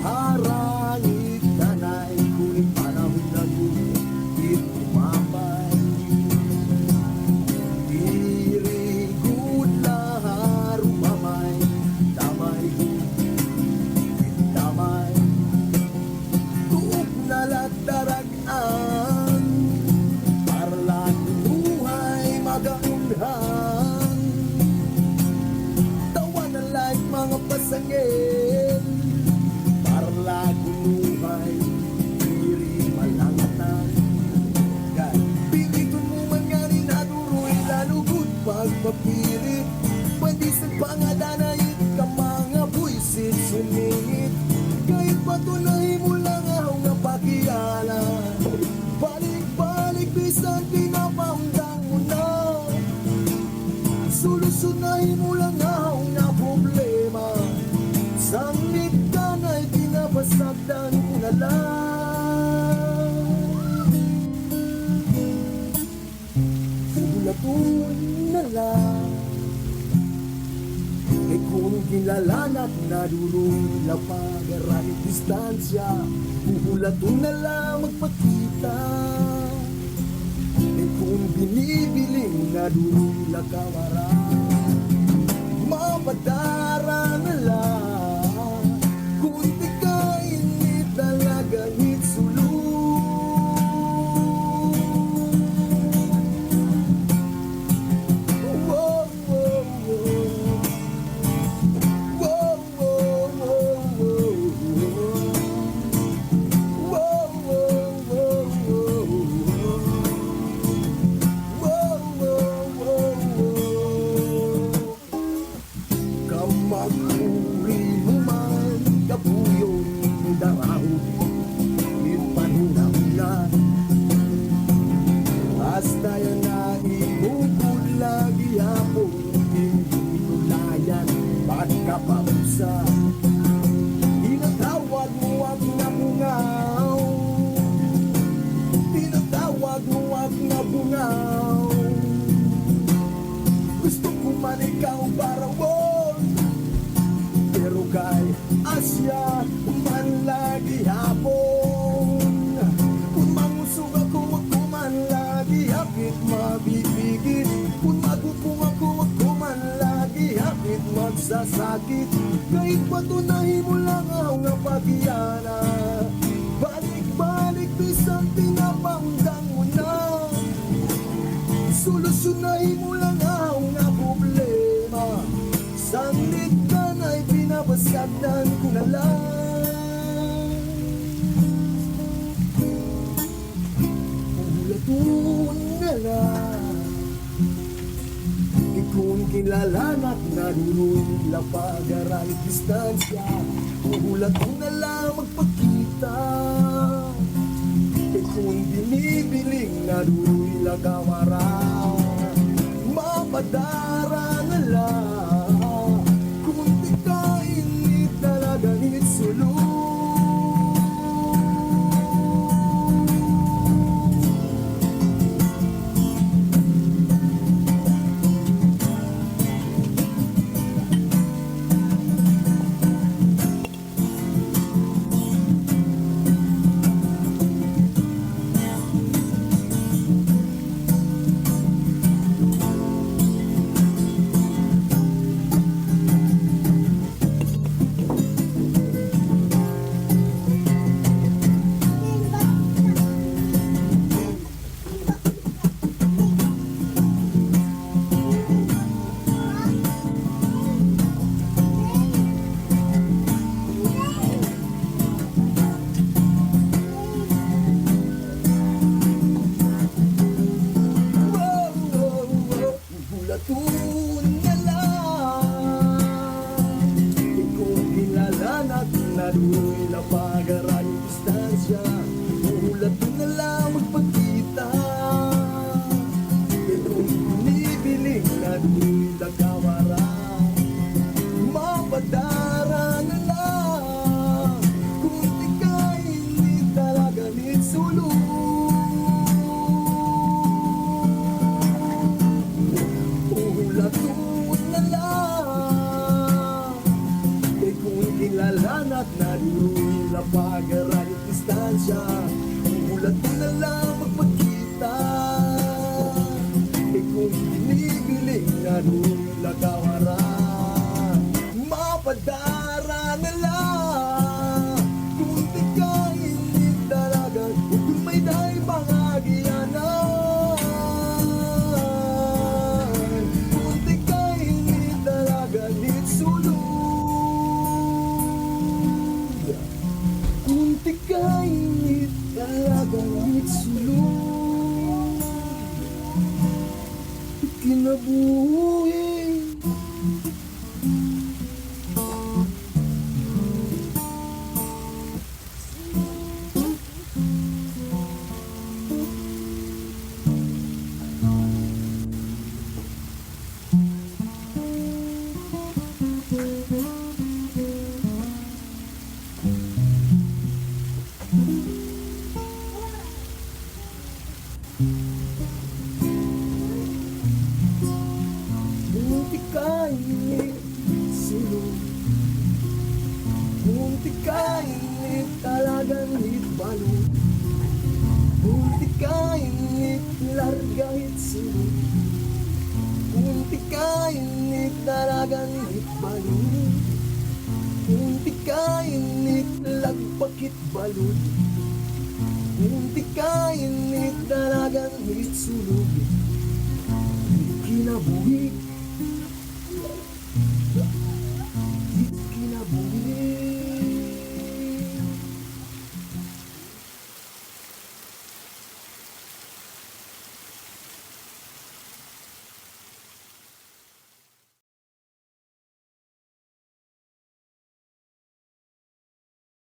Makaharangit tanay kuning panahon na gumit umabay. Dirigod lahar umamay, damay gumit damay. Tuog na lataragan, parlan buhay magaunhan. Tawa na like mga pasangin, lagunuhay, diri malangatan. Piritun mo man nga rin aduroy, lalugod pagpapirit. Pwede sa pangadanayit ka mga buisit sumingit. Kahit patunahin mo lang ako nga pakiala, balik-balik bisan pinapaundang mo na. Solusunahin mo lang ako nga problema. Sanglit ka na'y pinapasagdan ko na lang. Ulatun na lang. E kung kinalanak na duroy lapag-araming distansya, ulatun na lang magpakita. E kung binibiling na duroy lakawara, mapadara na lang. Kung tikain ni talagang hitsulu. Whoa, whoa, whoa. Whoa, whoa, whoa, whoa. Whoa, whoa, whoa, whoa. Whoa, whoa, whoa, whoa. Kamakuri mo man kapuyong darahon, ipanunang-ulan. Basta yan na ibukod lagi hapon, hindi tulayan pagkapausa. Tinatawag mo wag na bungaw, tinatawag mo wag na bungaw. Gusto ko man ikaw para pero kay Asya man lagi hapon. Kung mangusog ako wag ko man lagi hapit mabibigit. Kung magupong ako wag ko man lagi hapit magsasakit. Kahit patunahin mo lang ako nga pag-iyana, balik-balik bisan pinapaundang mo na. Solusyonahin mo lang ako nga problema. Sanglit ka na'y pinapasagdan ko na lang. Ulatun na lang. Ikun kilalanak na duroy lapag-araming distansya, ulatun na lang magpakita. Ikun binibiling na duroy lagawara, mapadara na lang. Kung tikain ni talagang hitsulu. do'y napagaran yung distansya. Ulat mo na lang magpagkita. Itong binibiling na do'y nagkawara. Mapadara na lang kung di ka hindi talaga nitsulong. Ulatun na lang kay kung kilalanak na do'y napagaran yung distansya. Ulatun na lang magpagkita kay kung binibiling na do'y nagkawara. Mapadara na lang kung di ka hindi talaga kung may dahi pangagyanan. Kung di ka hindi talaga nitsulong. Kung di ka hindi talaga nitsulong. Kinabuhi. Munti ka init sulong. Munti ka init talagang hitbalong. Munti ka init largahit sulong. Munti ka init talagang hitbalong. Munti ka init lagpakit balon. Munti ka init talagang hitsulog. Kinabuhi